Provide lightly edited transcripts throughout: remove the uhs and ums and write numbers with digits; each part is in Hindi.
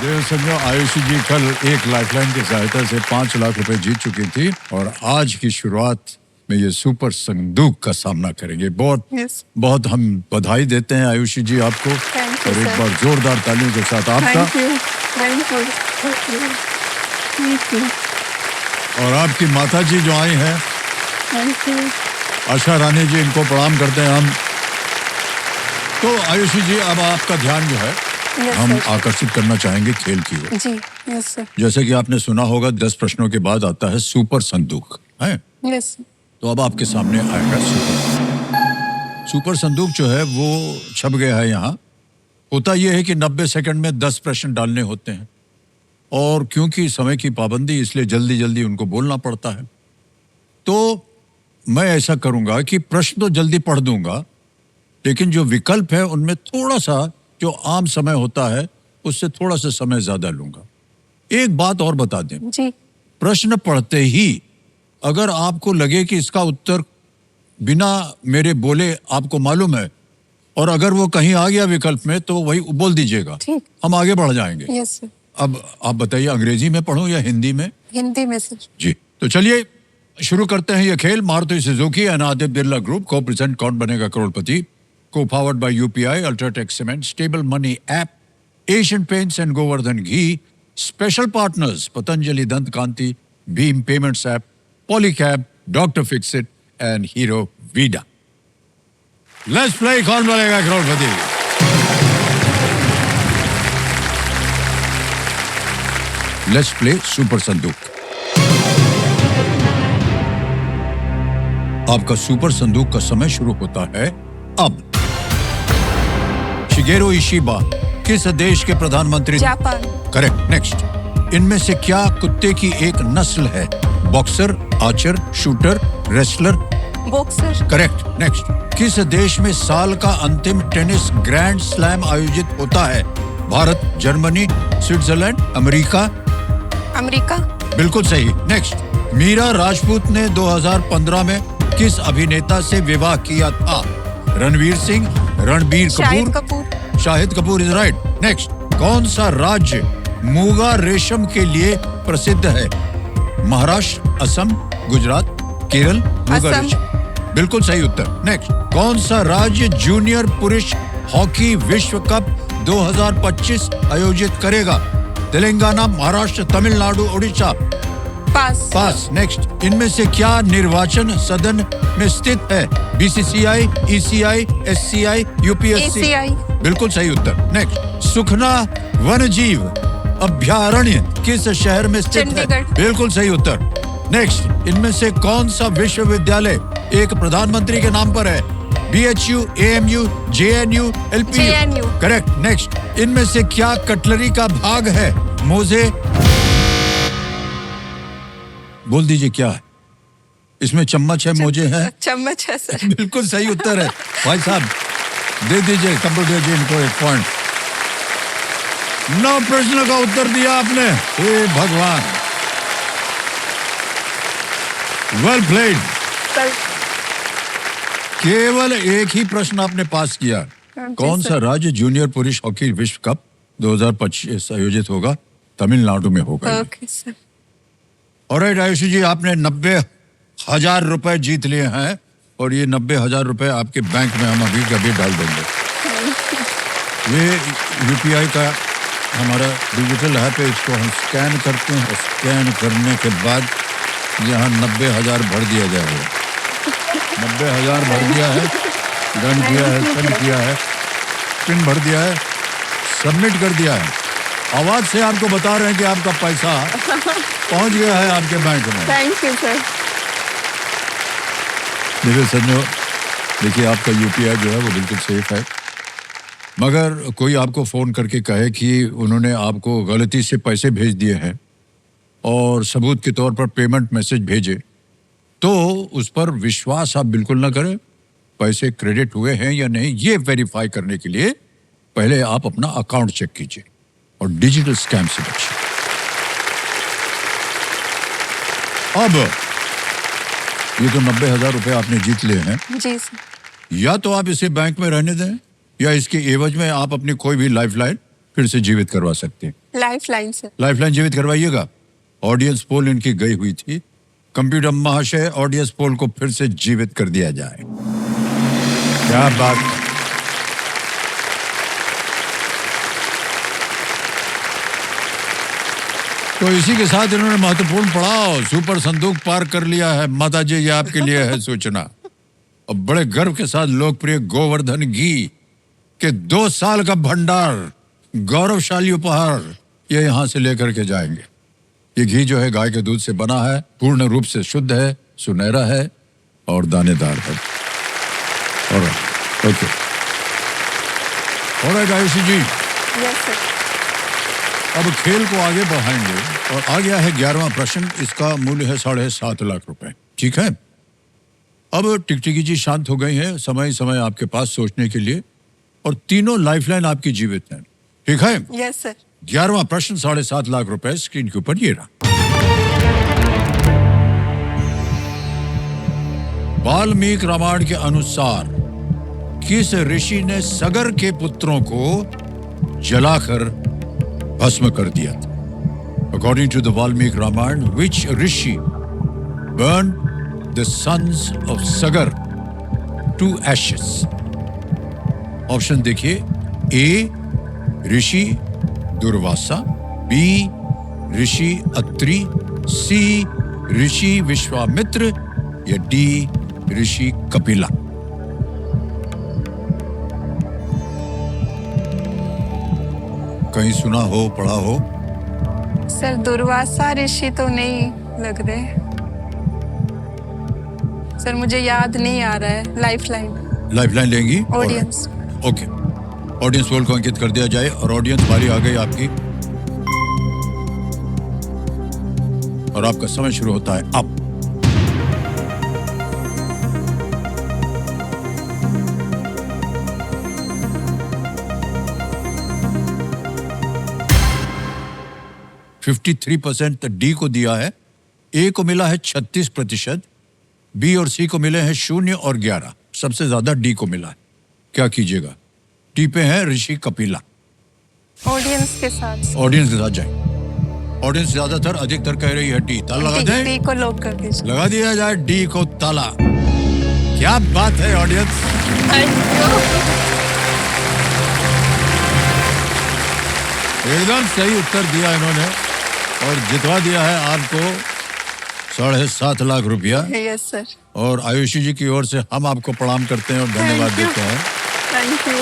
समझो आयुषी जी कल एक लाइफलाइन की सहायता से 5 लाख रुपए जीत चुकी थी और आज की शुरुआत में ये सुपर संदूक का सामना करेंगे। बहुत हम बधाई देते हैं आयुषी जी आपको और एक बार जोरदार तालियों के साथ आपका। और आपकी माता जी जो आई हैं आशा रानी जी, इनको प्रणाम करते हैं हम। तो आयुषी जी अब आपका ध्यान जो है हम आकर्षित करना चाहेंगे खेल की ओर। जी, यस सर। जैसे कि आपने सुना होगा 10 प्रश्नों के बाद आता है सुपर संदूक, है? यस। तो अब आपके सामने आएगा सुपर संदूक जो है वो छप गया है यहाँ। होता यह है कि 90 सेकंड में 10 प्रश्न डालने होते हैं और क्योंकि समय की पाबंदी इसलिए जल्दी जल्दी उनको बोलना पड़ता है। तो मैं ऐसा करूंगा कि प्रश्न तो जल्दी पढ़ दूंगा लेकिन जो विकल्प है उनमें थोड़ा सा जो आम समय होता है उससे थोड़ा सा समय ज्यादा लूंगा। एक बात और बता दें जी। प्रश्न पढ़ते ही अगर आपको लगे कि इसका उत्तर बिना मेरे बोले आपको मालूम है और अगर वो कहीं आ गया विकल्प में तो वही बोल दीजिएगा, हम आगे बढ़ जाएंगे। Yes sir. अब आप बताइए अंग्रेजी में पढ़ूं या हिंदी में? हिंदी में सर। जी तो चलिए शुरू करते हैं ये खेल। Maruti Suzuki and Aditya Birla group को प्रेजेंट कौन बनेगा करोड़पति, co-powered by UPI, Ultratech Cement, Stable Money app, Asian Paints and Govardhan Ghee, special partners Patanjali Dant Kanti, Beam Payments app, Polycab, Dr. Fixit and Hero Vida. Let's play कौन बनेगा करोड़पति। Let's play सुपर संदूक। आपका सुपर संदूक का समय शुरू होता है अब। शिगेरो इशिबा किस देश के प्रधानमंत्री? जापान। करेक्ट। नेक्स्ट। इनमें से क्या कुत्ते की एक नस्ल है? Boxer, Archer, shooter, wrestler? Boxer. Correct. Next. किस देश में साल का अंतिम टेनिस ग्रैंड स्लैम आयोजित होता है? Bharat, Germany, Switzerland, America? America. बिल्कुल सही। नेक्स्ट। मीरा राजपूत ने 2015 में किस अभिनेता से विवाह किया था? Ranveer Singh, Ranbir Kapoor? Shahid Kapoor is right. Next. कौन सा राज्य मूंगा रेशम के लिए प्रसिद्ध है? महाराष्ट्र, असम, गुजरात, केरल? मूंगा रेशम बिल्कुल सही उत्तर। नेक्स्ट। कौन सा राज्य जूनियर पुरुष हॉकी विश्व कप 2025 आयोजित करेगा? तेलंगाना, महाराष्ट्र, तमिलनाडु, उड़ीसा? पास। नेक्स्ट। इनमें से क्या निर्वाचन सदन में स्थित है? BCCI, ECI, SCI, UPSC? बिल्कुल सही उत्तर। नेक्स्ट। सुखना वन्यजीव अभ्यारण्य किस शहर में स्थित है? बिल्कुल सही उत्तर। नेक्स्ट। इनमें से कौन सा विश्वविद्यालय एक प्रधानमंत्री के नाम पर है? BHU, AMU, JNU, LPU? Correct. Next. इनमें से क्या कटलरी का भाग है? मोजे? बोल दीजिए क्या है? इसमें चम्मच है, मोजे है? चम्मच है सर। बिल्कुल सही उत्तर है। भाई साहब दे दीजिए कंप्यूटर जी इनको 1 पॉइंट। 9 प्रश्नों का उत्तर दिया आपने। हे भगवान, वेल प्लेड। केवल एक ही प्रश्न आपने पास किया। कौन सा राज्य जूनियर पुरुष हॉकी विश्व कप 2025 आयोजित होगा? तमिलनाडु में होगा। Okay sir. ऑलराइट आयुषी जी, आपने 90,000 रुपए जीत लिए हैं और ये 90,000 रुपए आपके बैंक में हम अभी कभी डाल देंगे। ये UPI का हमारा डिजिटल ऐप है, इसको हम स्कैन करते हैं और स्कैन करने के बाद यहाँ 90,000 भर दिया जाएगा। 90,000 भर दिया है, डन किया है, सेंड किया है, पिन भर दिया है, सबमिट कर दिया है। आवाज से आपको बता रहे हैं कि आपका पैसा पहुंच गया है आपके बैंक में। Thank you sir. देखिए सज्जनों, देखिए आपका UPI जो है वो बिल्कुल सेफ है, मगर कोई आपको फोन करके कहे कि उन्होंने आपको गलती से पैसे भेज दिए हैं और सबूत के तौर पर पेमेंट मैसेज भेजे, तो उस पर विश्वास आप बिल्कुल ना करें। पैसे क्रेडिट हुए हैं या नहीं ये वेरीफाई करने के लिए पहले आप अपना अकाउंट चेक कीजिए और डिजिटल स्कैम से बचिए। अब ये तो 90,000 रुपए आपने जीत लिए हैं। जी सर। या तो आप इसे बैंक में रहने दें या इसके एवज में आप अपनी कोई भी लाइफलाइन फिर से जीवित करवा सकते हैं? Life line sir. लाइफलाइन जीवित करवाइएगा। ऑडियंस पोल इनकी गई हुई थी। कंप्यूटर महाशय, ऑडियंस पोल को फिर से जीवित कर दिया जाए। क्या बात। तो इसी के साथ इन्होंने महत्वपूर्ण पड़ाव सुपर संदूक पार कर लिया है। माता जी, ये आपके लिए है सूचना। और बड़े गर्व के साथ लोकप्रिय गोवर्धन घी के 2 साल का भंडार, गौरवशाली उपहार ये यहां से लेकर के जाएंगे। ये घी जो है गाय के दूध से बना है, पूर्ण रूप से शुद्ध है, सुनहरा है और दानेदार है। और ओके, और आयुषी जी, यस सर। अब खेल को आगे बढ़ाएंगे और आ गया है 11वां प्रश्न। इसका मूल्य है 7.5 लाख रुपए। ठीक है, अब टिकटिकी जी शांत हो गई है। समय समय आपके पास सोचने के लिए, और तीनों लाइफलाइन आपकी जीवित हैं। ठीक है, यस सर। 11वां प्रश्न 7.5 लाख रुपए स्क्रीन के ऊपर ये रहा। वाल्मीकि रामायण के अनुसार किस ऋषि ने सगर के पुत्रों को जलाकर भस्म कर दिया था? According to the Valmiki Ramayana, which rishi burned the sons of Sagar to ashes? Option देखिए। ए ऋषि दुर्वासा, बी ऋषि अत्रि, सी ऋषि विश्वामित्र या डी ऋषि कपिला। कहीं सुना हो, पढ़ा हो? सर दुर्वासा ऋषि तो नहीं लग रहे सर, मुझे याद नहीं आ रहा है। लाइफलाइन लेंगी? ऑडियंस। ओके, ऑडियंस पोल को अंकित कर दिया जाए और ऑडियंस बारी आ गई आपकी, और आपका समय शुरू होता है अब। %53% डी को दिया है, ए को मिला है 36%, बी और सी को मिले हैं 0 और 11। सबसे ज्यादा डी को मिला है। क्या कीजिएगा? डी पे है ऋषि कपिला। ऑडियंस के साथ। ऑडियंस के साथ जाए। ऑडियंस ज्यादातर अधिकतर कह रही है डी। ताला लगा दें? डी को लॉक कर दीजिए। लगा दिया जाए डी को ताला। क्या बात है ऑडियंस। एकदम सही उत्तर दिया इन्होंने और जितवा दिया है आपको 7.5 लाख रुपया। Yes sir. और आयुषी जी की ओर से हम आपको प्रणाम करते हैं और धन्यवाद देते हैं। Thank you.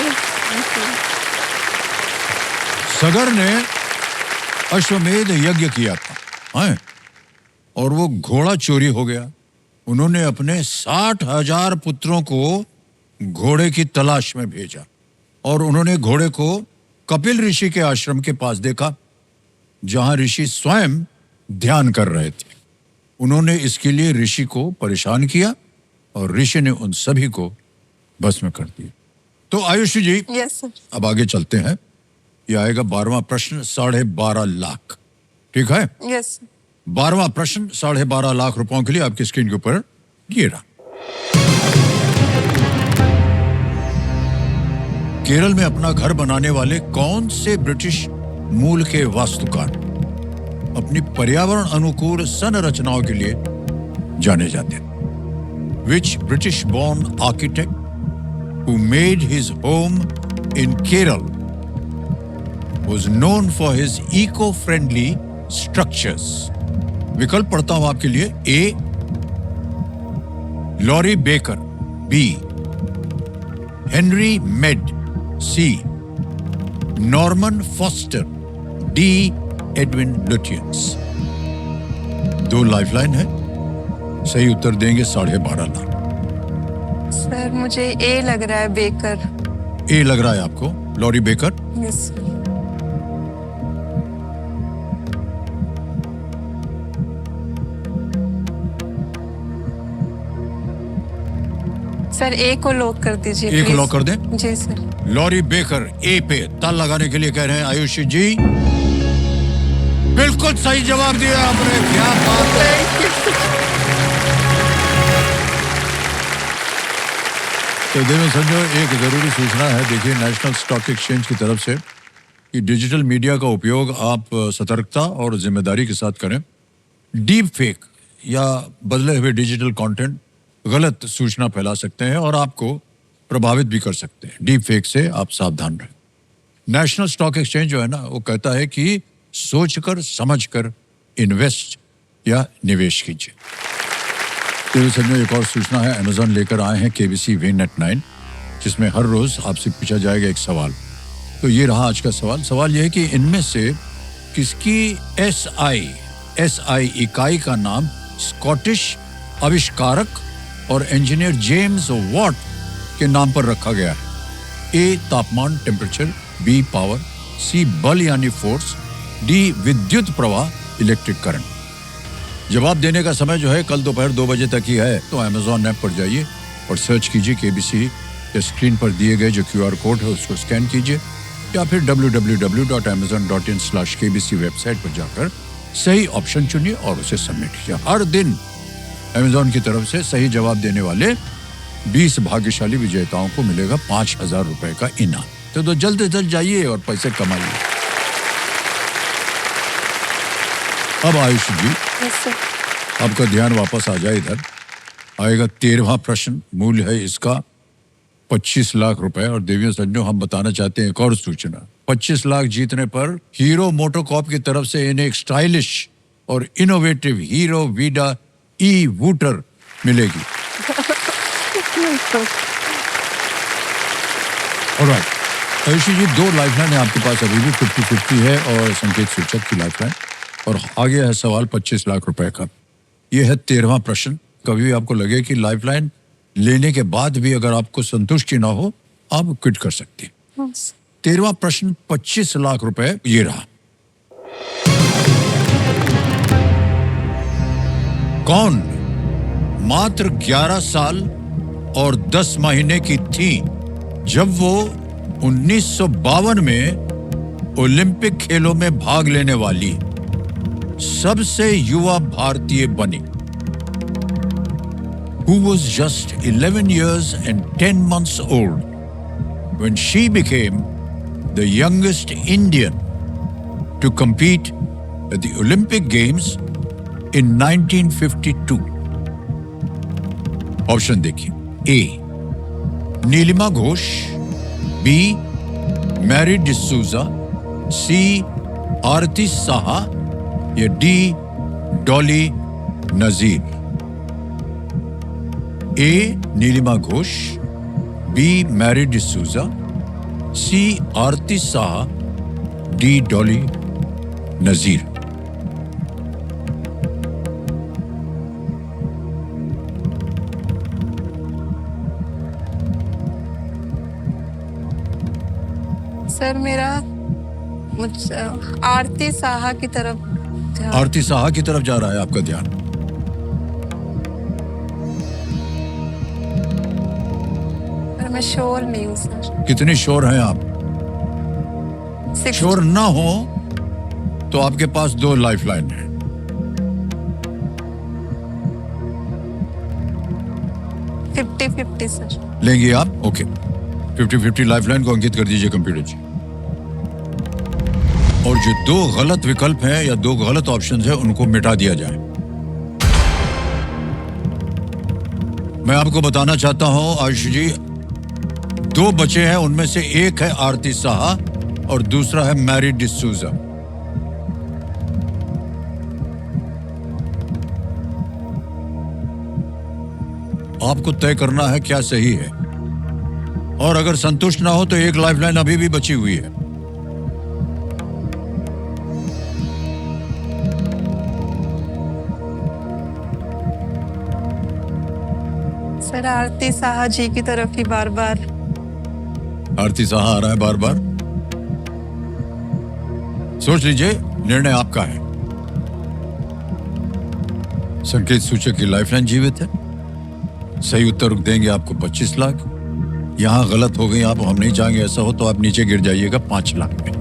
सगर ने अश्वमेध यज्ञ किया था, हैं? और वो घोड़ा चोरी हो गया। उन्होंने अपने 60,000 पुत्रों को घोड़े की तलाश में भेजा और उन्होंने घोड़े को कपिल ऋषि के आश्रम के पास देखा, जहां ऋषि स्वयं ध्यान कर रहे थे। उन्होंने इसके लिए ऋषि को परेशान किया और ऋषि ने उन सभी को भस्म कर दिया। तो आयुषी जी, यस सर। अब आगे चलते हैं। यह आएगा 12वां प्रश्न 12.5 लाख। ठीक है? यस। 12वां प्रश्न 12.5 लाख रुपयों के लिए आपकी स्क्रीन के ऊपर ये रहा। केरल में अपना घर बनाने वाले कौन से ब्रिटिश मूल के वास्तुकार अपनी पर्यावरण अनुकूल संरचनाओं के लिए जाने जाते हैं? Which British born architect who made his home in Kerala was known for his eco-friendly structures? विकल्प पढ़ता हूं आपके लिए। A Laurie Baker, B Henry Medd, C Norman Foster, D Edwin Lutyens. 2 lifeline है, सही उत्तर देंगे 12.5 लाख। सर मुझे ए लग रहा है, बेकर। ए लग रहा है आपको? Laurie Baker? Yes. Sir A को लॉक कर दीजिए। ए को लॉक कर दें? जी सर। लॉरी बेकर ए पे ताल लगाने के लिए कह रहे हैं आयुषी जी। बिल्कुल सही जवाब दिया आपने। क्या बात है। तो देवेंद्र संजय, एक जरूरी सूचना है। देखिए, नेशनल स्टॉक एक्सचेंज की तरफ से कि डिजिटल मीडिया का उपयोग आप सतर्कता और जिम्मेदारी के साथ करें। डीप फेक या बदले हुए डिजिटल कंटेंट गलत सूचना फैला सकते हैं और आपको प्रभावित भी कर सकते हैं। डीप फेक से आप सावधान रहें। नेशनल स्टॉक एक्सचेंज जो है ना, वो कहता है कि सोचकर समझकर इन्वेस्ट या निवेश कीजिए। टीवी सेट में एक और सूचना है, अमेजॉन लेकर आए हैं केबीसी वीनेट 9, जिसमें हर रोज आपसे पूछा जाएगा एक सवाल। तो ये रहा आज का सवाल। सवाल यह है कि इनमें से किसकी एसआई इकाई का नाम स्कॉटिश आविष्कारक और इंजीनियर जेम्स वॉट के नाम पर रखा गया है? ए तापमान टेम्परेचर, बी पावर, सी बल यानी फोर्स, डी विद्युत प्रवाह इलेक्ट्रिक करंट। जवाब देने का समय जो है कल दोपहर 2 बजे तक ही है। तो अमेजॉन ऐप पर जाइए और सर्च कीजिए केबीसी। स्क्रीन पर दिए गए जो QR कोड है उसको स्कैन कीजिए या फिर www.amazon.in/kbc वेबसाइट पर जाकर सही ऑप्शन चुनिए और उसे सबमिट कीजिए। हर दिन अमेजॉन की तरफ से सही जवाब देने वाले 20 भाग्यशाली विजेताओं को मिलेगा 5,000 रुपए का इनाम। तो जल्द से जल्द जाइए और पैसे कमाइए। अब आयुष जी, आपका ध्यान वापस आ जाए इधर। आएगा 13वां प्रश्न। मूल्य है इसका 25 लाख रुपए। और देवियों सज्जनों, हम बताना चाहते हैं एक और सूचना। 25 लाख जीतने पर हीरो मोटोकॉर्प की तरफ से इन्हें एक स्टाइलिश और इनोवेटिव हीरो वीडा ई वूटर मिलेगी। ऑलराइट आयुषी जी, 2 लाइफलाइन है आपके पास अभी भी। 50-50 है और संकेत सूचक की लाइफलाइन। और आगे है सवाल 25 लाख रुपए का। यह है 13वां प्रश्न। कभी भी आपको लगे कि लाइफलाइन लेने के बाद भी अगर आपको संतुष्टि ना हो, आप क्विट कर सकते हैं। 13वां प्रश्न 25 लाख रुपए ये रहा। कौन मात्र 11 साल और 10 महीने की थी जब वो 1952 में ओलंपिक खेलों में भाग लेने वाली सबसे युवा भारतीय बनी? Who was just 11 years and 10 months old when she became the youngest Indian to compete at the Olympic Games in 1952. Option देखिए। A Neelima Ghosh, B Mary D'Souza, C Aarti Saha या D Dolly Nazir. A Neelima Ghosh, B Mary D'Souza, C Aarti Saha, D Dolly Nazir. Sir मेरा आरती साहा की तरफ आरती साहा की तरफ जा रहा है आपका ध्यान। पर मैं श्योर नहीं हूँ सर। कितनी श्योर हैं आप? श्योर ना हो तो आपके पास 2 लाइफलाइन है। Fifty 50 sir. लेंगे आप? ओके, 50-50 लाइफलाइन को अंकित कर दीजिए कंप्यूटर जी। और जो 2 गलत विकल्प हैं या 2 गलत ऑप्शन हैं उनको मिटा दिया जाए। मैं आपको बताना चाहता हूं आयुष जी, 2 बचे हैं, उनमें से एक है आरती साहा और दूसरा है मैरी डिसूजा। आपको तय करना है क्या सही है। और अगर संतुष्ट ना हो तो एक लाइफलाइन अभी भी बची हुई है। सर आरती साहा जी की तरफ ही बार बार। आरती साहा आ रहा है बार बार। सोच लीजिए, निर्णय आपका है। संकेत सूचक की लाइफलाइन जीवित है। सही उत्तर देंगे आपको 25 लाख। यहां गलत हो गई आप, हम नहीं चाहेंगे ऐसा हो, तो आप नीचे गिर जाइएगा 5 लाख में।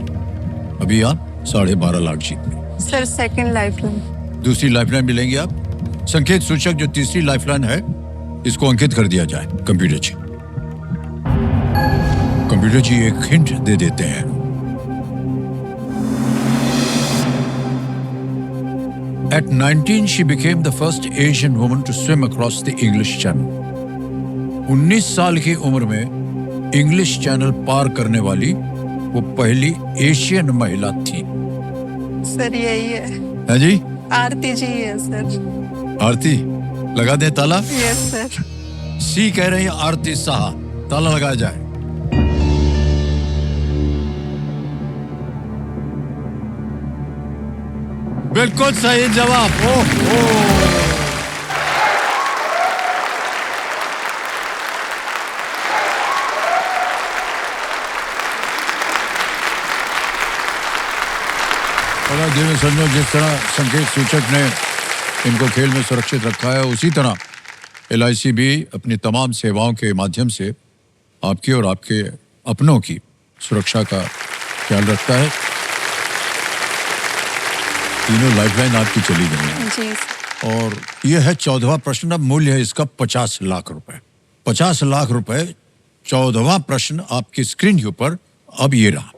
अभी आप 12.5 लाख जीत गए। Sir second lifeline. दूसरी लाइफलाइन भी लेंगे आप। संकेत सूचक जो तीसरी लाइफलाइन है इसको अंकित कर दिया जाए कंप्यूटर जी। कंप्यूटर जी एक हिंट दे देते हैं। At 19, she became the first Asian woman to swim across the English Channel. 19 साल की उम्र में इंग्लिश चैनल पार करने वाली वो पहली एशियन महिला थी। सर यही है। है जी? आरती जी है सर। आरती, लगा दें ताला? Yes sir. सी कह रही है आरती साहा, ताला लगाया जाए। बिल्कुल सही जवाब। देवी संजो, जिस तरह संकेत सूचक ने इनको खेल में सुरक्षित रखा है, उसी तरह LIC भी अपनी तमाम सेवाओं के माध्यम से आपकी और आपके अपनों की सुरक्षा का ख्याल रखता है। तीनों लाइफलाइन आपकी चली गई है जी। और यह है 14वां प्रश्न। अब मूल्य है इसका 50 लाख रुपए। 50 लाख रुपए। 14वां प्रश्न आपकी स्क्रीन के ऊपर अब ये रहा।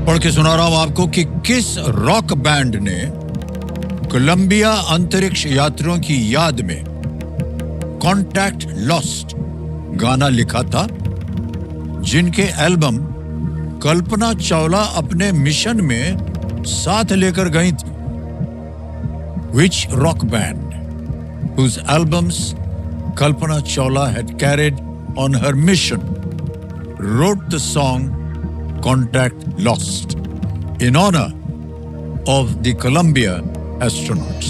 पढ़ के सुना रहा हूं आपको कि किस रॉक बैंड ने कोलंबिया अंतरिक्ष यात्रियों की याद में कॉन्टैक्ट लॉस्ट गाना लिखा था, जिनके एल्बम कल्पना चावला अपने मिशन में साथ लेकर गई थी। Which rock band whose albums Kalpana Chawla had carried on her mission wrote the song Contact Lost in honor of the Columbia astronauts?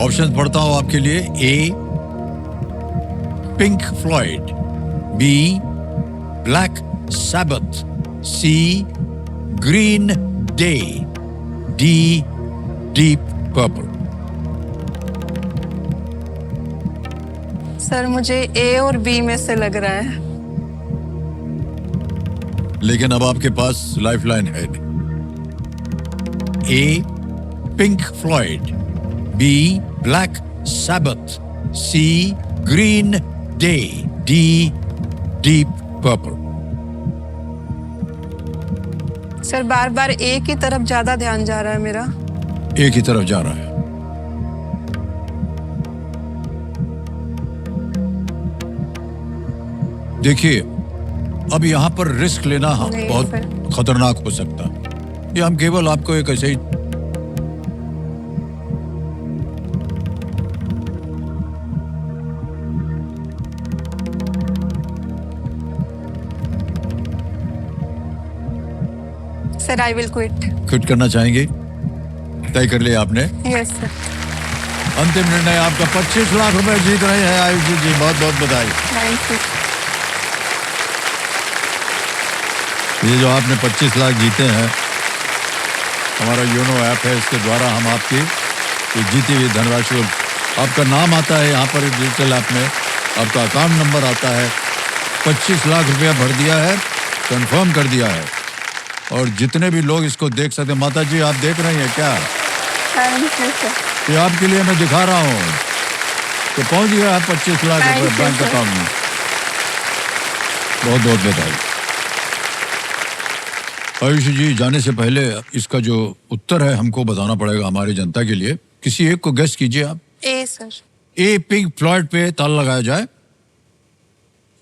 Option पढ़ता हूं आपके लिए। A. Pink Floyd, B. Black Sabbath, C. Green Day, D. Deep Purple. Sir मुझे A और B में से लग रहा है। लेकिन अब आपके पास लाइफलाइन है। A. Pink Floyd, B. Black Sabbath, C. Green Day, D. Deep Purple. Sir bar bar A की तरफ ज्यादा ध्यान जा रहा है मेरा। A की तरफ जा रहा है। देखिए, अब यहां पर रिस्क लेना नहीं, बहुत खतरनाक हो सकता है। ये हम केवल आपको एक ऐसे ही सर आई विल क्विट करना चाहेंगे? तय कर लिया आपने? Yes sir. अंतिम निर्णय आपका। 25 लाख रुपए जीत रहे हैं आयुषी जी, बहुत बहुत बधाई। Thank you. ये जो आपने 25 लाख जीते हैं, हमारा योनो ऐप है, इसके द्वारा हम आपकी ये जीती हुई धनराशि, आपका नाम आता है यहाँ पर डिजिटल ऐप में, आपका अकाउंट नंबर आता है। 25 लाख रुपया भर दिया है, कंफर्म कर दिया है। और जितने भी लोग इसको देख सकते हैं, माता जी आप देख रही हैं क्या? Thank you sir. ये आपके लिए मैं दिखा रहा हूँ। तो पहुंच गया है 25 लाख रुपए बैंक अकाउंट में। बहुत बहुत बधाई। आयुषी जी, जाने से पहले इसका जो उत्तर है हमको बताना पड़ेगा हमारी जनता के लिए। किसी एक को गेस कीजिए आप। A sir. A. Pink Floyd पे ताला लगाया जाए।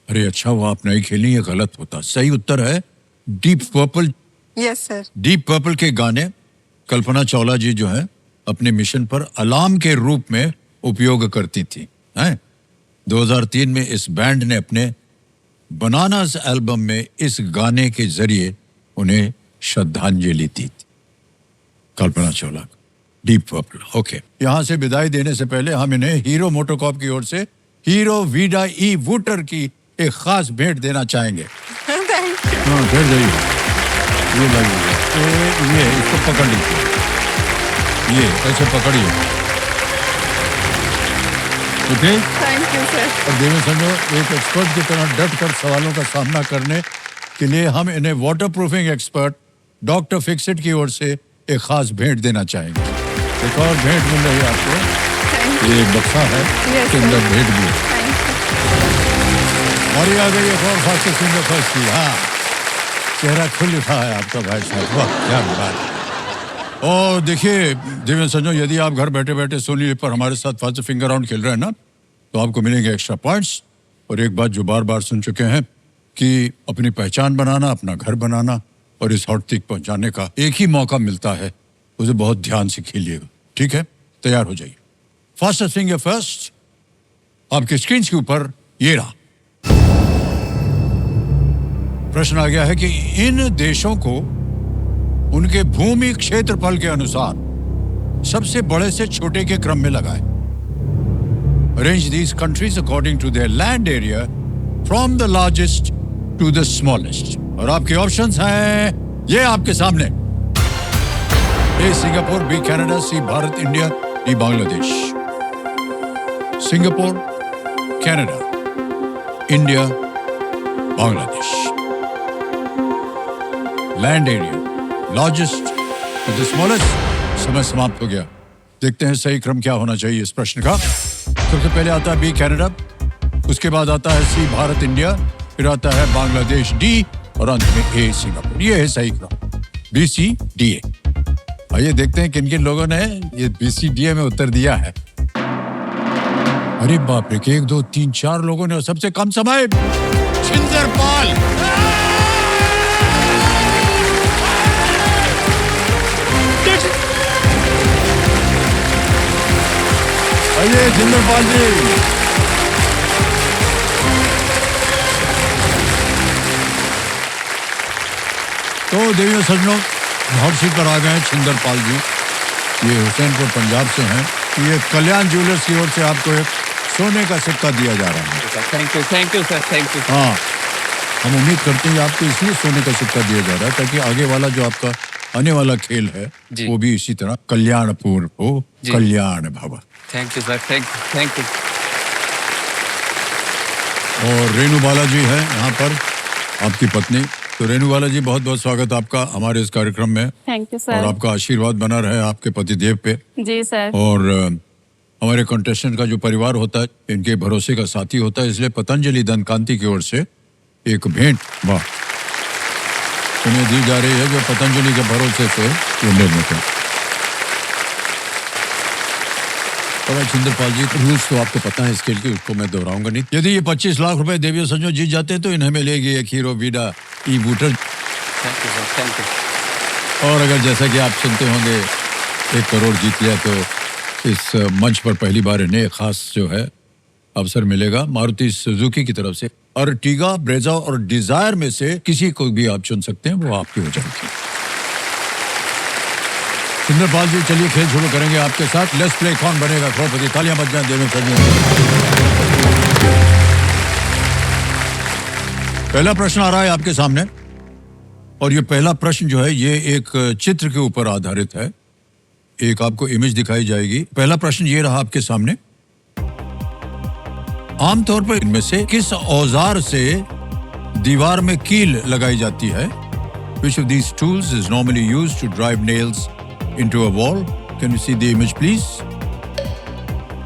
अरे अच्छा हुआ आप नहीं खेली, ये गलत होता। सही उत्तर है deep purple. Yes sir. Deep purple के गाने कल्पना चावला जी जो है अपने मिशन पर अलार्म के रूप में उपयोग करती थी। 2003 में इस बैंड ने अपने बनानास एल्बम में इस गाने के जरिए उन्हें श्रद्धांजलि दी थी। Kalpana Chawla, deep purple. Okay, यहां से विदाई देने से पहले हम इन्हें हीरो मोटोकॉर्प की ओर से हीरो वीडा ई वूटर की एक खास भेंट देना चाहेंगे। Thank you. हाँ, फिर जाइए। ये इसको पकड़ लीजिए, ये ऐसे पकड़िए। Okay, thank you sir. और देवी संजो, एक एक्सपर्ट की तरह डट कर सवालों का सामना करने के लिए हम इन्हें water proofing expert doctor Fixit की ओर से एक खास भेंट देना चाहेंगे। एक और भेंट मिल रही है आपको। ये एक बक्सा है, इसके अंदर भेंट भी है। और ये आ गई एक और खास किस्म की। हाँ, चेहरा खुल उठा है आपका भाई साहब, वाह क्या बात। और देखिए देवेंद्र सज्जनों, यदि आप घर बैठे बैठे सोनी पर हमारे साथ फास्ट फिंगर राउंड खेल रहे हैं ना, तो आपको मिलेंगे एक्स्ट्रा पॉइंट्स। और एक बात जो बार बार सुन चुके हैं कि अपनी पहचान बनाना, अपना घर बनाना और इस हॉट तक पहुंचाने का एक ही मौका मिलता है, उसे बहुत ध्यान से खेलिएगा। ठीक है, तैयार हो जाइए। फास्ट फिंगर फर्स्ट, आपके स्क्रीन के ऊपर ये रहा प्रश्न आ गया है कि इन देशों को उनके भूमि क्षेत्रफल के अनुसार सबसे बड़े से छोटे के क्रम में लगाए। Arrange these countries according to their land area from the largest to the smallest. और आपके ऑप्शंस हैं ये आपके सामने। A Singapore, B Canada, C Bharat, India, D Bangladesh. Singapore, Canada, India, Bangladesh. Land area largest to the smallest. समय समाप्त हो गया। देखते हैं सही क्रम क्या होना चाहिए इस प्रश्न का। सबसे पहले आता है बी कनाडा, उसके बाद आता है सी भारत इंडिया, फिर आता है बांग्लादेश डी, और अंत में ए सिंगापुर। ये है सही क्रम, बी सी डी ए। आइए देखते हैं किन किन लोगों ने ये बी सी डी ए में उत्तर दिया है। अरे बाप रे, 1 2 3 4 लोगों ने। और सबसे कम समय छिंदर पाल। आइए जिंदरपाल जी। तो देवियों सज्जनों, हॉट सीट पर आ गए हैं छिंदरपाल जी। ये हुसैनपुर पंजाब से हैं। ये कल्याण ज्वेलर्स की ओर से आपको एक सोने का सिक्का दिया जा रहा है। Thank you sir, thank you. हाँ, हम उम्मीद करते हैं आपको इसलिए सोने का सिक्का दिया जा रहा है ताकि आगे वाला जो आपका आने वाला खेल है वो भी इसी तरह कल्याणपूर्ण हो। कल्याण भव। Thank you sir, thank you. और रेणु बाला जी हैं यहाँ पर, आपकी पत्नी। तो रेणु बाला जी, बहुत बहुत स्वागत आपका हमारे इस कार्यक्रम में। Thank you sir. और आपका आशीर्वाद बना रहे आपके पतिदेव पे। जी सर। और हमारे कंटेस्टेंट का जो परिवार होता है, इनके भरोसे का साथी होता है, इसलिए पतंजलि दंतकांति की ओर से एक भेंट वाह उन्हें दी जा रही है, जो पतंजलि के भरोसे से ये निर्मित है। और छिंदरपाल जी, रूल्स तो आपको पता है इस खेल की, उसको मैं दोहराऊंगा नहीं। यदि ये 25 लाख रुपए देवियों सज्जनों जीत जाते हैं तो इन्हें मिलेगी एक Hero Vida e scooter. Thank you sir, thank you. और अगर जैसा कि आप सुनते होंगे 1 करोड़ जीत लिया तो इस मंच पर पहली बार इन्हें खास जो है अवसर मिलेगा मारुति सुजुकी की तरफ से। अर्टिगा, ब्रेजा और डिजायर में से किसी को भी आप चुन सकते हैं, वो आपकी हो जाएगी। छिंदरपाल जी, चलिए खेल शुरू करेंगे आपके साथ। लेट्स प्ले कौन बनेगा करोड़पति। तालियां बज जाएं देवेंद्र सज्जनों। पहला प्रश्न आ रहा है आपके सामने, और ये पहला प्रश्न जो है ये एक चित्र के ऊपर आधारित है। एक आपको इमेज दिखाई जाएगी। पहला प्रश्न ये रहा आपके सामने। आमतौर पर इनमें से किस औजार से दीवार में कील लगाई जाती है? Which of these tools is normally used to drive nails into a wall? Can you see the image, please?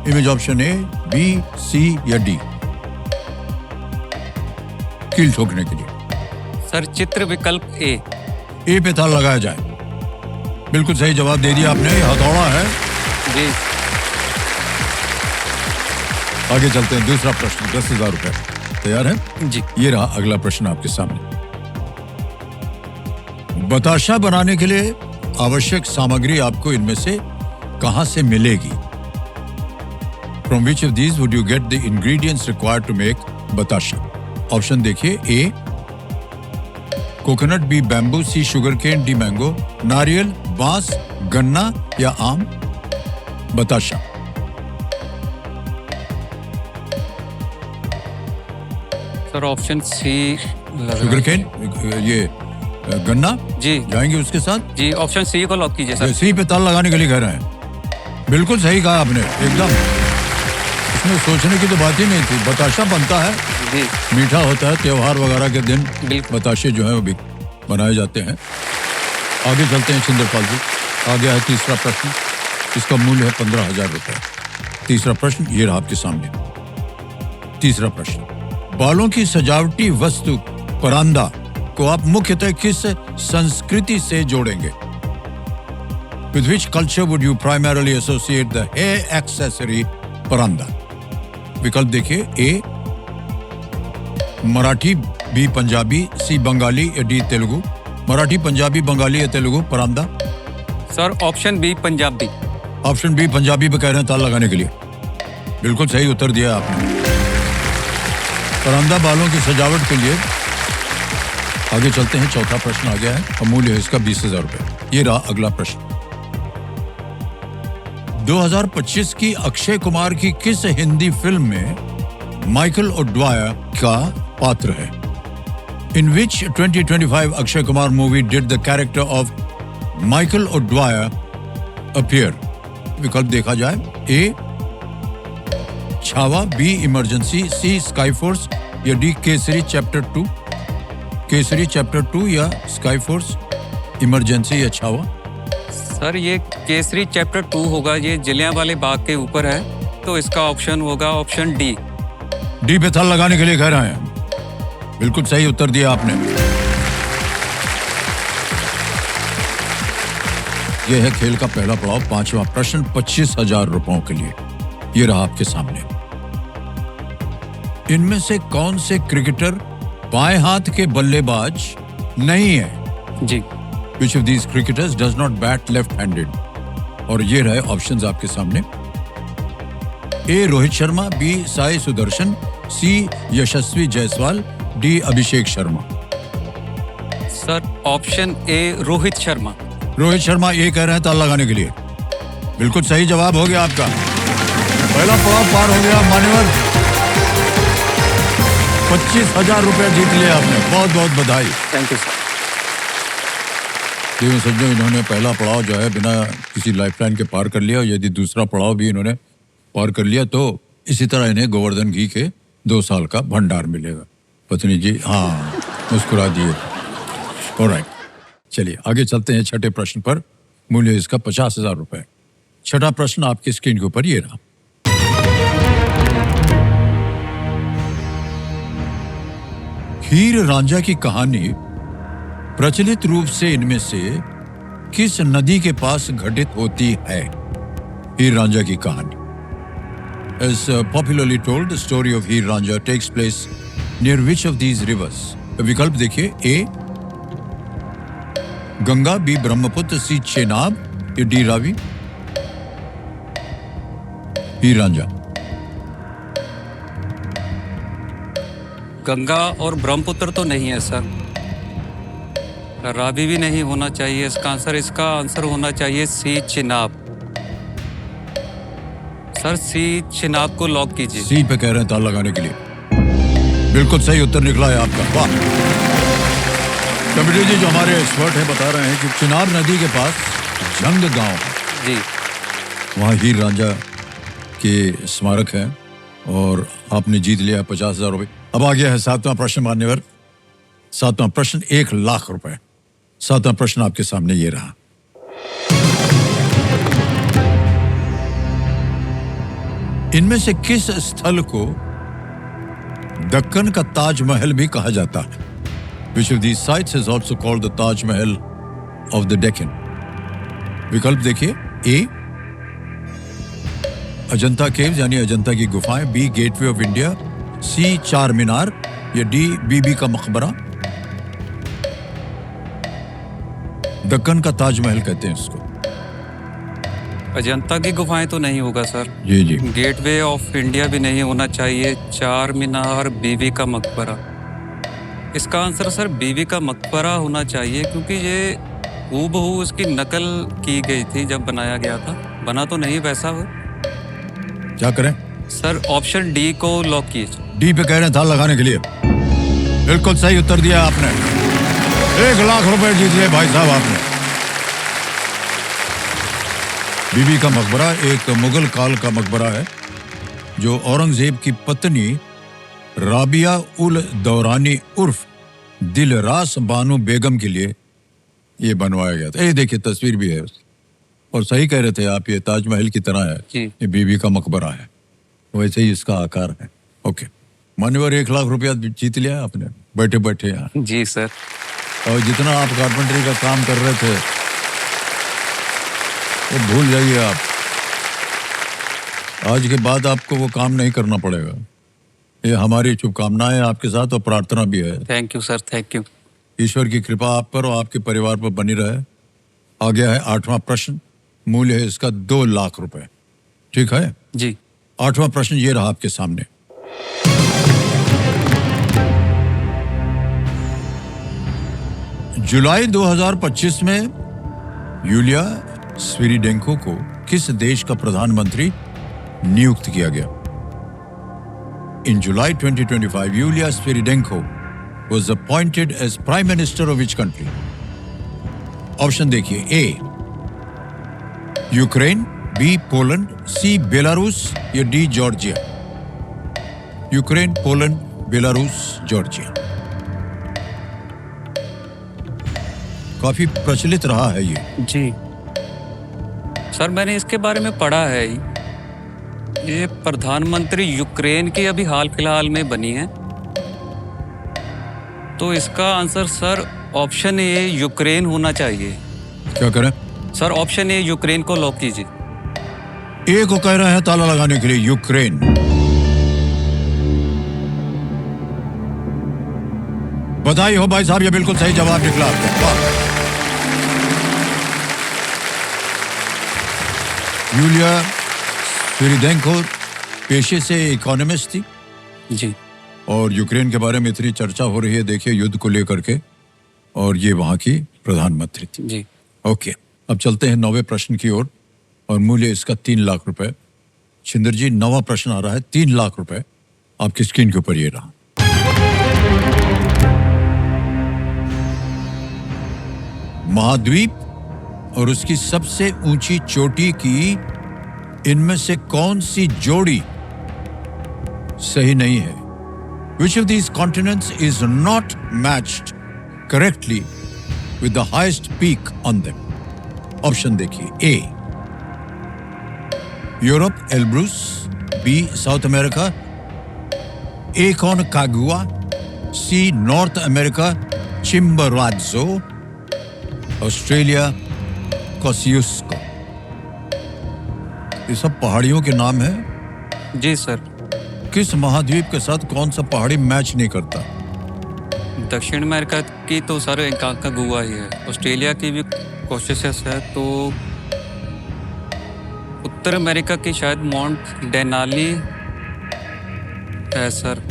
Image option A, B, C या D? कील ठोकने के लिए सर चित्र विकल्प ए। ए पे ताला लगाया जाए। बिल्कुल सही जवाब दे दिया आपने। हथौड़ा है। जी। आगे चलते हैं। दूसरा प्रश्न 10,000 रुपए। तैयार है जी। ये रहा अगला प्रश्न आपके सामने। बताशा बनाने के लिए आवश्यक सामग्री आपको इनमें से कहां से मिलेगी? From which of these would you get the ingredients required to make batasha? Option देखिए। A coconut, B bamboo, C sugar cane, D mango. नारियल, बांस, गन्ना या आम? बताशा। Sir option C. Sugar cane, ये गन्ना जी जाएंगे उसके साथ। जी, ऑप्शन सी को लॉक कीजिए सर। सी पे ताला लगाने के लिए कह रहे हैं। बिल्कुल सही कहा आपने, एकदम। इसमें सोचने की तो बात ही नहीं थी। बताशा बनता है जी, मीठा होता है। त्योहार वगैरह के दिन बताशे जो है वो भी बनाए जाते हैं। आगे चलते हैं छिंदरपाल जी। आ गया है तीसरा प्रश्न, इसका मूल्य है 15,000 रुपए। तीसरा प्रश्न ये रहा आपके सामने। तीसरा प्रश्न, बालों की सजावटी वस्तु परांदा को आप मुख्यतः किस संस्कृति से जोड़ेंगे? With which culture would you primarily associate the hair accessory paranda? विकल्प देखिए, A Marathi, B Punjabi, C Bengali या डी तेलुगु। मराठी, पंजाबी, बंगाली या तेलुगु परंदा? Sir option B Punjabi. Option B Punjabi पे कह रहे हैं ताल लगाने के लिए। बिल्कुल सही उत्तर दिया आपने। परंदा बालों की सजावट के लिए। आगे चलते हैं, चौथा प्रश्न आ गया है, अमूल्य है इसका 20,000 रुपए। ये रहा अगला प्रश्न। 2025 की अक्षय कुमार की किस हिंदी फिल्म में माइकल ओडवायर का पात्र है? इन विच 2025 Akshay Kumar movie did the character of Michael O'Dwyer appear? विकल्प देखा जाए, ए छावा, बी इमरजेंसी, सी स्काई फोर्स या D Kesari chapter 2। Kesari chapter 2 या स्काई फोर्स, इमरजेंसी या छावा? सर ये केसरी चैप्टर 2 होगा, ये जलियांवाले बाग के ऊपर है, तो इसका ऑप्शन होगा ऑप्शन डी। डी पे ताल लगाने के लिए कह रहे हैं। बिल्कुल सही उत्तर दिया आपने। यह है खेल का पहला पड़ाव, पांचवा प्रश्न 25,000 रुपयों के लिए। यह रहा आपके सामने। इनमें से कौन से क्रिकेटर बाएं हाथ के बल्लेबाज नहीं है? जी। Which of these cricketers does not bat left-handed? और ये रहे ऑप्शंस आपके सामने। A Rohit Sharma, B Sai Sudharsan, C Yashasvi Jaiswal, D Abhishek Sharma. Sir option A Rohit Sharma. Rohit Sharma ये कह रहे हैं ताल लगाने के लिए। बिल्कुल सही जवाब हो गया आपका। पहला पड़ाव पार हो गया मान्यवर। 25,000 रुपए जीत लिया आपने, बहुत बहुत बधाई। Thank you sir. जीवन सज्जनों, इन्होंने पहला पड़ाव जो है बिना किसी लाइफलाइन के पार कर लिया। यदि दूसरा पड़ाव भी इन्होंने पार कर लिया तो इसी तरह इन्हें गोवर्धन घी के 2 साल का भंडार मिलेगा। पत्नी जी हाँ मुस्कुरा दिए। ऑलराइट, चलिए आगे चलते हैं छठे प्रश्न पर। मूल्य इसका 50,000 रुपए। छठा प्रश्न आपकी स्क्रीन के ऊपर ये रहा। हीर रांझा की कहानी प्रचलित रूप से इनमें से किस नदी के पास घटित होती है? हीर रांझा की कहानी। As popularly told, the story of Heer Ranjha takes place near which of these rivers? विकल्प देखिए, ए गंगा, बी ब्रह्मपुत्र, सी चेनाब या डी रावी। हीर रांझा। गंगा और ब्रह्मपुत्र तो नहीं है सर, रावी भी नहीं होना चाहिए इसका आंसर होना चाहिए सी चिनाब। सर सी चिनाब को लॉक कीजिए। सी पे कह रहे हैं ताल लगाने के लिए। बिल्कुल सही उत्तर निकला है आपका, वाह। कमिटी जी जो हमारे एक्सपर्ट हैं बता रहे हैं कि चिनाब नदी के पास जंग गांव है जी, वहाँ हीर रांझा के स्मारक है और आपने जीत लिया 50,000 रुपए। अब आ गया है सातवां प्रश्न मान्यवर। सातवां प्रश्न 1 लाख रुपए। सातवां प्रश्न आपके सामने ये रहा। इनमें से किस स्थल को दक्कन का ताजमहल भी कहा जाता है? Which of these sites is also called the Taj Mahal of the Deccan? विकल्प देखिए, ए अजंता केव्स यानी अजंता की गुफाएं, बी गेटवे ऑफ इंडिया, सी चार मीनार या डी बीबी का मकबरा। दक्कन का ताजमहल कहते हैं इसको। अजंता की गुफाएं तो नहीं होगा सर। जी जी। गेटवे ऑफ इंडिया भी नहीं होना चाहिए, चार मीनार, बीबी का मकबरा। इसका आंसर सर बीबी का मकबरा होना चाहिए, क्योंकि ये हूबहू उसकी नकल की गई थी जब बनाया गया था। बना तो नहीं वैसा हो। क्या करें? सर ऑप्शन डी को लॉक कीजिए। डी पे कह रहे हैं ताल लगाने के लिए। बिल्कुल सही उत्तर दिया आपने। 1 लाख रुपए जीत लिए भाई साहब आपने। बीबी का मकबरा एक मुगल काल का मकबरा है जो औरंगजेब की पत्नी राबिया उल दौरानी उर्फ दिलरास बानो बेगम के लिए ये बनवाया गया था। ये देखिए तस्वीर भी है उसकी। और सही कह रहे थे आप, ये ताजमहल की तरह है, ये बीबी का मकबरा है, वैसे ही इसका आकार है। ओके मान्यवर, 1 लाख रुपया जीत लिया आपने। बैठे बैठे यहाँ। जी सर। और जितना आप कारपेंटरी का काम कर रहे थे वो भूल जाइए आप। आज के बाद आपको वो काम नहीं करना पड़ेगा। ये हमारी शुभकामनाएं आपके साथ और प्रार्थना भी है। Thank you sir, thank you. ईश्वर की कृपा आप पर और आपके परिवार पर बनी रहे। आ गया है 8वां प्रश्न। मूल्य है इसका 2 लाख रुपए। ठीक है जी। 8वां प्रश्न ये रहा आपके सामने। जुलाई 2025 में यूलिया स्विरिडेंको को किस देश का प्रधानमंत्री नियुक्त किया गया? In July 2025, Yulia Sviridenko was appointed as Prime Minister of which country? Option देखिए। A. Ukraine, B. Poland, C. Belarus या D. Georgia. Ukraine, Poland, Belarus, Georgia. काफी प्रचलित रहा है ये। जी सर, मैंने इसके बारे में पढ़ा है। ये प्रधानमंत्री यूक्रेन की अभी हाल फिलहाल में बनी है, तो इसका आंसर सर ऑप्शन ए यूक्रेन होना चाहिए। क्या करें? सर ऑप्शन ए यूक्रेन को लॉक कीजिए। ए को कह रहे हैं ताला लगाने के लिए यूक्रेन। बधाई हो भाई साहब, ये बिल्कुल सही जवाब निकला आपका। यूलिया स्विरिडेंको पेशे से इकोनॉमिस्ट थी जी। और यूक्रेन के बारे में इतनी चर्चा हो रही है, देखिए युद्ध को लेकर के, और ये वहां की प्रधानमंत्री थी जी। ओके, अब चलते हैं 9वें प्रश्न की ओर और मूल्य इसका 3 लाख रुपए। छिंदर जी, 9वां प्रश्न आ रहा है। 3 लाख रुपए आपकी स्क्रीन के ऊपर ये रहा। महाद्वीप और उसकी सबसे ऊंची चोटी की इनमें से कौन सी जोड़ी सही नहीं है? Which of these continents is not matched correctly with the highest peak on them? Option देखिए। A. Europe Elbrus, B. South America, Aconcagua, C. North America Chimborazo, Australia Kosciuszko. ये सब पहाड़ियों के नाम है। जी सर। किस महाद्वीप के साथ कौन सा पहाड़ी मैच नहीं करता? दक्षिण अमेरिका की तो सर एकांकागुआ ही है। ऑस्ट्रेलिया की भी कोशिशेस है, तो उत्तर अमेरिका की शायद माउंट डेनाली है सर।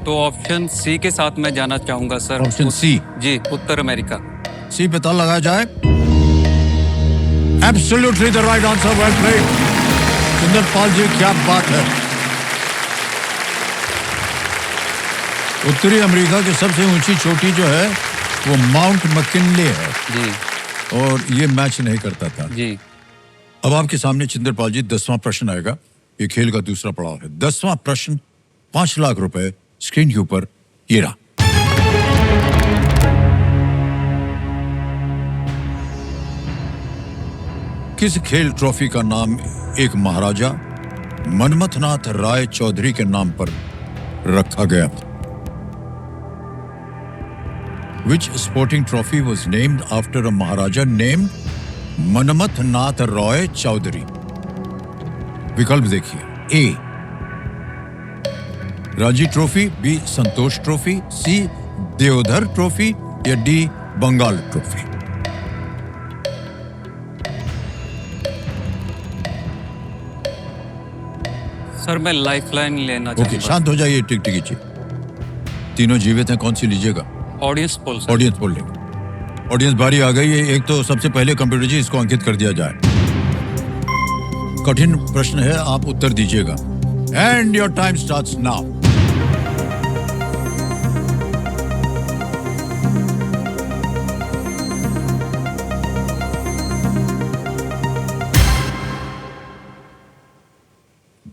तो ऑप्शन सी के साथ मैं जाना चाहूंगा सर। Option C? जी, उत्तर अमेरिका। सी पे ताला लगाया जाए। Absolutely the right answer, well played. Sundar Pal जी, क्या बात है। उत्तरी अमेरिका की सबसे ऊंची चोटी जो है वो माउंट मैकिनले है जी, और ये मैच नहीं करता था जी। अब आपके सामने चिंदरपाल जी 10वां प्रश्न आएगा। ये खेल का दूसरा पड़ाव है। 10वां प्रश्न, 5 लाख रुपए स्क्रीन के ऊपर ये रहा। किस खेल ट्रॉफी का नाम एक महाराजा मनमथनाथ राय चौधरी के नाम पर रखा गया? Which sporting trophy was named after a Maharaja named Manmathnath Roy Chaudhary? विकल्प देखिए। A. Ranchi trophy, B. Santosh trophy, C. Deodhar trophy या D. बंगाल ट्रॉफी। सर मैं लाइफलाइन लेना ओके, शांत हो जाइए टिकटिकी जी। तीनों जीवित हैं, कौन सी लीजिएगा? Audience poll sir. Audience poll लेंगे। ऑडियंस बारी आ गई है। एक तो सबसे पहले कंप्यूटर जी इसको अंकित कर दिया जाए। कठिन प्रश्न है, आप उत्तर दीजिएगा। And your time starts now.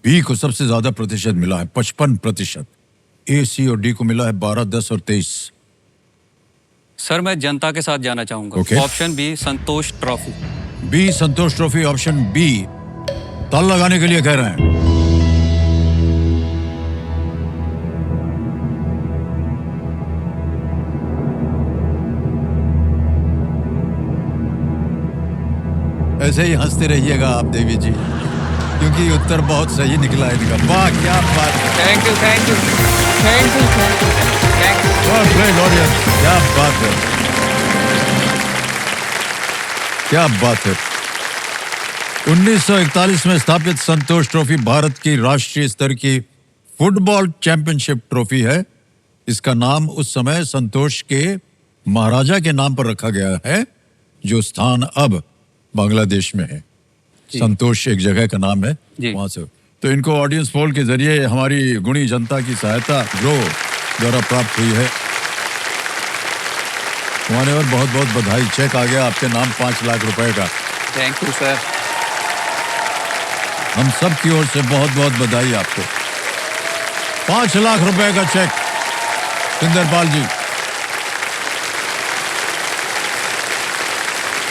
B को सबसे ज्यादा प्रतिशत मिला है 55%। ए, सी और डी को मिला है 12, 10 और 23। सर मैं जनता के साथ जाना चाहूंगा। Okay. ऑप्शन बी, संतोष ट्रॉफी। बी संतोष ट्रॉफी, ऑप्शन बी ताल लगाने के लिए कह रहे हैं। ऐसे ही हंसते रहिएगा आप देवी जी, क्योंकि उत्तर बहुत सही निकला इनका। वाह क्या बात है। Thank you thank you thank you thank you thank you. और ग्रेट ऑडियंस, क्या बात है, क्या बात है। 1941 में स्थापित संतोष ट्रॉफी भारत की राष्ट्रीय स्तर की फुटबॉल चैंपियनशिप ट्रॉफी है। इसका नाम उस समय संतोष के महाराजा के नाम पर रखा गया है, जो स्थान अब बांग्लादेश में है। संतोष एक जगह का नाम है वहां से। तो इनको ऑडियंस पोल के जरिए हमारी गुणी जनता की सहायता ग्रो द्वारा प्राप्त हुई है। तुम्हारे और बहुत बहुत बधाई। चेक आ गया आपके नाम 5 लाख रुपए का। Thank you sir. हम सब की ओर से बहुत बहुत बधाई आपको। 5 लाख रुपए का चेक सुंदरपाल जी।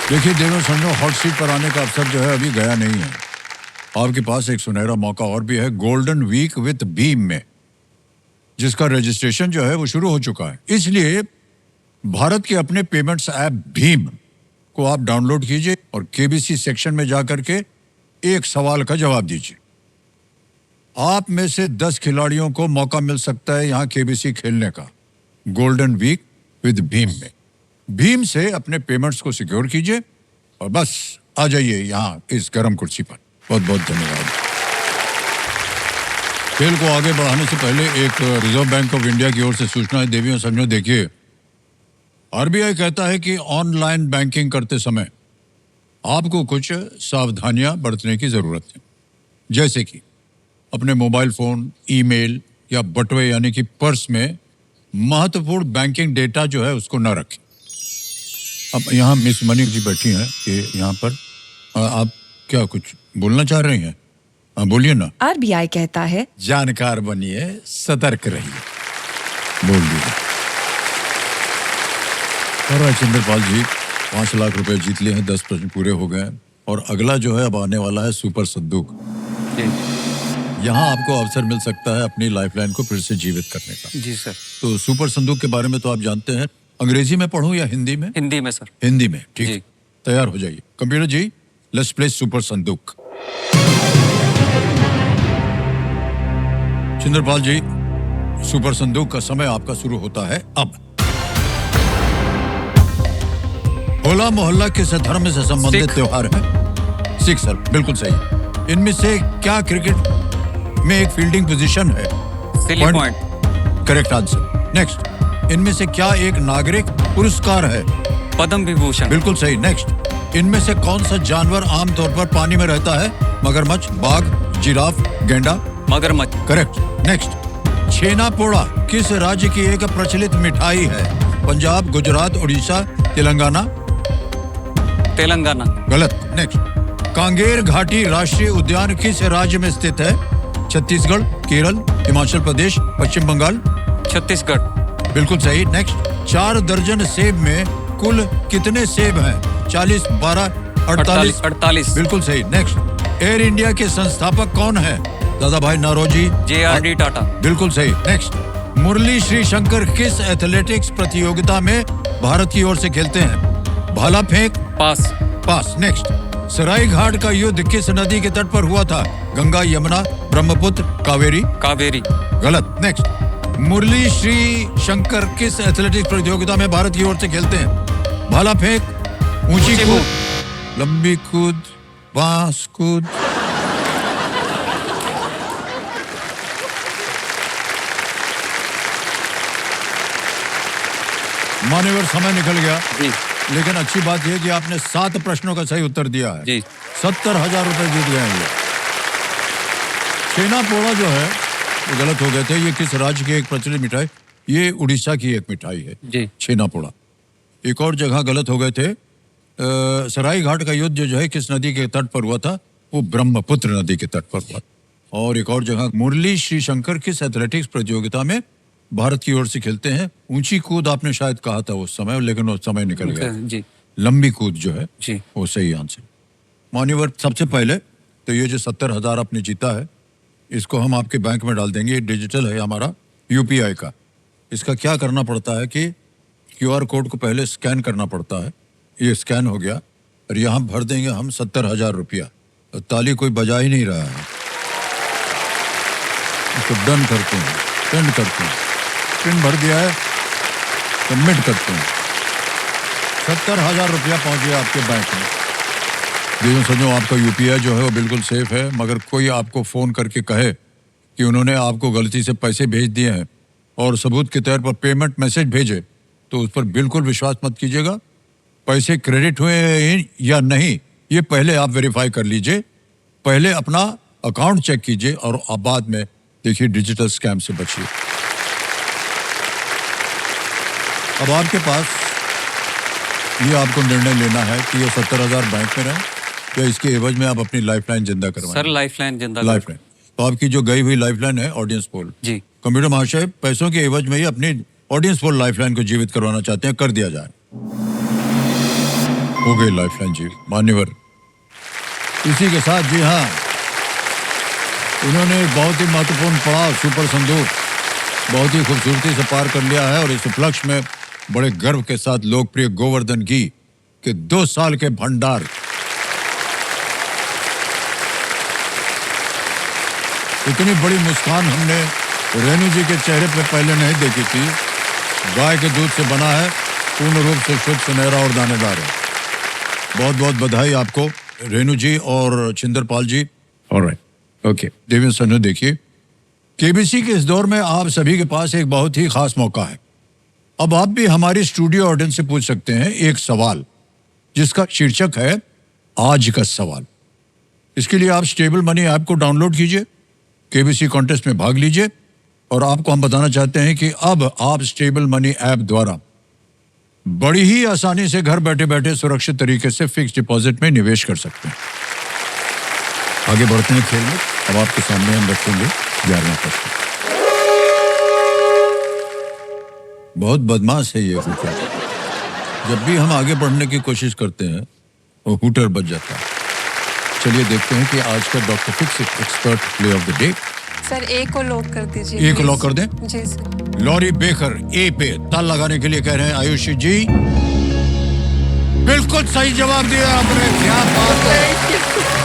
देखिए देवेंद्र समझो, हॉट सीट पर आने का अवसर जो है अभी गया नहीं है। आपके पास एक सुनहरा मौका और भी है गोल्डन वीक विद भीम में, जिसका रजिस्ट्रेशन जो है वो शुरू हो चुका है। इसलिए भारत के अपने पेमेंट्स ऐप भीम को आप डाउनलोड कीजिए और केबीसी सेक्शन में जाकर के एक सवाल का जवाब दीजिए। आप में से 10 खिलाड़ियों को मौका मिल सकता है यहाँ केबीसी खेलने का गोल्डन वीक विद भीम में। भीम से अपने पेमेंट्स को सिक्योर कीजिए और बस आ जाइए यहाँ इस गर्म कुर्सी पर। बहुत बहुत धन्यवाद। खेल को आगे बढ़ाने से पहले एक रिजर्व बैंक ऑफ इंडिया की ओर से सूचना है। देवियों समझो, देखिए आरबीआई कहता है कि ऑनलाइन बैंकिंग करते समय आपको कुछ सावधानियां बरतने की जरूरत है, जैसे कि अपने मोबाइल फोन, ईमेल या बटुए यानी कि पर्स में महत्वपूर्ण बैंकिंग डेटा जो है उसको न रखें। अब यहाँ मिस मनी जी बैठी हैं कि यहाँ पर आप क्या कुछ बोलना चाह रही हैं? बोलिए ना। आरबीआई कहता है जानकार बनिए, सतर्क रहिए। बोल दीजिए। और चंद्रपाल जी 5 लाख रुपए जीत लिए हैं, 10 प्रश्न पूरे हो गए और अगला जो है अब आने वाला है सुपर संदूक। यहाँ आपको अवसर मिल सकता है अपनी लाइफलाइन को फिर से जीवित करने का। जी सर। तो सुपर संदूक के बारे में तो आप जानते हैं। अंग्रेजी में पढ़ूं या हिंदी में? हिंदी में सर। हिंदी में, ठीक है। तैयार हो जाइए। Computer ji, let's play super संदूक। चंद्रपाल जी, सुपर संदूक का समय आपका शुरू होता है अब। होला मोहल्ला किस धर्म से संबंधित त्योहार है? सिख सर, बिल्कुल सही। इनमें से क्या क्रिकेट में एक फील्डिंग पोजीशन है? Silly point. Correct answer. Next, इनमें से क्या एक नागरिक पुरस्कार है? पद्म विभूषण। बिल्कुल सही। नेक्स्ट, इनमें से कौन सा जानवर आमतौर पर पानी में रहता है? मगरमच्छ, बाघ, जिराफ, गेंडा? मगरमच्छ। करेक्ट। नेक्स्ट, छेना पोड़ा किस राज्य की एक प्रचलित मिठाई है? पंजाब, गुजरात, उड़ीसा, तेलंगाना? तेलंगाना। गलत। नेक्स्ट, कांगेर घाटी राष्ट्रीय उद्यान किस राज्य में स्थित है? छत्तीसगढ़, केरल, हिमाचल प्रदेश, पश्चिम बंगाल? छत्तीसगढ़। बिल्कुल सही। नेक्स्ट, 4 दर्जन सेब में कुल कितने सेब हैं? 40, 12, 48? 48। बिल्कुल सही। नेक्स्ट, एयर इंडिया के संस्थापक कौन है? दादा भाई नौरोजी? JRD टाटा। बिल्कुल सही। नेक्स्ट, मुरली श्रीशंकर किस एथलेटिक्स प्रतियोगिता में भारत की ओर से खेलते हैं? भाला फेंक? पास। पास। नेक्स्ट, सराय घाट का युद्ध किस नदी के तट पर हुआ था? गंगा, यमुना, ब्रह्मपुत्र, कावेरी? कावेरी। गलत। नेक्स्ट, मुरली श्री शंकर किस एथलेटिक्स प्रतियोगिता में भारत की ओर से खेलते हैं? भाला फेंक, ऊंची कूद, लंबी कूद, बांस कूद? मान्यवर, समय निकल गया जी। लेकिन अच्छी बात यह कि आपने 7 प्रश्नों का सही उत्तर दिया है जी। 70,000 रुपए जीत गए हैं। छेना पोड़ा जो है वो गलत हो गए थे। ये किस राज्य की एक प्रचलित मिठाई? ये उड़ीसा की एक मिठाई है जी। छेना पोड़ा। एक और जगह गलत हो गए थे। सराय घाट का युद्ध जो है किस नदी के तट पर हुआ था? वो ब्रह्मपुत्र नदी के तट पर हुआ। और एक और जगह, मुरली श्रीशंकर किस एथलेटिक्स प्रतियोगिता में भारत की ओर से खेलते हैं? ऊंची कूद आपने शायद कहा था उस समय, लेकिन उस समय निकल गया जी। लंबी कूद जो है जी वो सही आंसर। मान्यवर, सबसे पहले तो ये जो 70,000 आपने जीता है, इसको हम आपके बैंक में डाल देंगे। डिजिटल है हमारा UPI का। इसका क्या करना पड़ता है कि QR कोड को पहले स्कैन करना पड़ता है। ये स्कैन हो गया। और यहाँ भर देंगे हम 70,000 रुपया। तो ताली कोई बजा ही नहीं रहा है। इसको डन करते हैं, सेंड करते हैं, पिन भर दिया है, सबमिट करते हैं। 70,000 रुपया पहुंच गया आपके बैंक में। देखो समझो, आपका यूपीआई जो है वो बिल्कुल सेफ है, मगर कोई आपको फोन करके कहे कि उन्होंने आपको गलती से पैसे भेज दिए हैं और सबूत के तौर पर पेमेंट मैसेज भेजे, तो उस पर बिल्कुल विश्वास मत कीजिएगा। पैसे क्रेडिट हुए हैं या नहीं, ये पहले आप वेरीफाई कर लीजिए। पहले अपना अकाउंट चेक कीजिए और आप बाद में देखिए डिजिटल स्कैम से बचिए। अब आपके पास ये आपको निर्णय लेना है कि ये 70,000 बैंक में रहे या इसके एवज में आप अपनी लाइफलाइन जिंदा करवाएं। सर लाइफलाइन जिंदा लाइफलाइन, तो आपकी जो गई हुई लाइफलाइन है ऑडियंस पोल जी। कंप्यूटर महाशय पैसों के एवज में ही अपनी ऑडियंस पोल लाइफलाइन को जीवित करवाना चाहते हैं, कर दिया जाए। हो गई लाइफलाइन जी मान्यवर। इसी के साथ जी हाँ, उन्होंने एक बहुत ही महत्वपूर्ण पड़ाव सुपर संदूक बहुत ही खूबसूरती से पार कर लिया है और इस उपलक्ष्य में बड़े गर्व के साथ लोकप्रिय गोवर्धन घी के 2 साल के भंडार इतनी बड़ी मुस्कान हमने रेणु जी के चेहरे पे पहले नहीं देखी थी। गाय के दूध से बना है, पूर्ण रूप से शुद्ध, सुनहरा और दानेदार है। बहुत बहुत बधाई आपको रेणु जी और छिंदरपाल जी। ऑलराइट, ओके देवेंद्र सन्नू, देखिए केबीसी के इस दौर में आप सभी के पास एक बहुत ही खास मौका है। अब आप भी हमारी स्टूडियो ऑडियंस से पूछ सकते हैं एक सवाल जिसका शीर्षक है आज का सवाल। इसके लिए आप स्टेबल मनी ऐप को डाउनलोड कीजिए, केबीसी कॉन्टेस्ट में भाग लीजिए और आपको हम बताना चाहते हैं कि अब आप स्टेबल मनी ऐप द्वारा बड़ी ही आसानी से घर बैठे बैठे सुरक्षित तरीके से फिक्स डिपॉजिट में निवेश कर सकते हैं। आगे बढ़ते हैं खेल में। अब आपके सामने हम रखेंगे 11वां प्रश्न। बहुत बदमाश है ये हूटर। जब भी हम आगे बढ़ने की कोशिश करते हैं वो हूटर बच जाता है। चलिए देखते हैं कि आज का doctor fix expert play of the day. Sir A को लॉक कर दीजिए। ए को लॉक कर दें? जी सर। लॉरी बेकर ए पे ताल लगाने के लिए कह रहे हैं आयुषी जी। बिल्कुल सही जवाब दिया आपने, क्या बात है।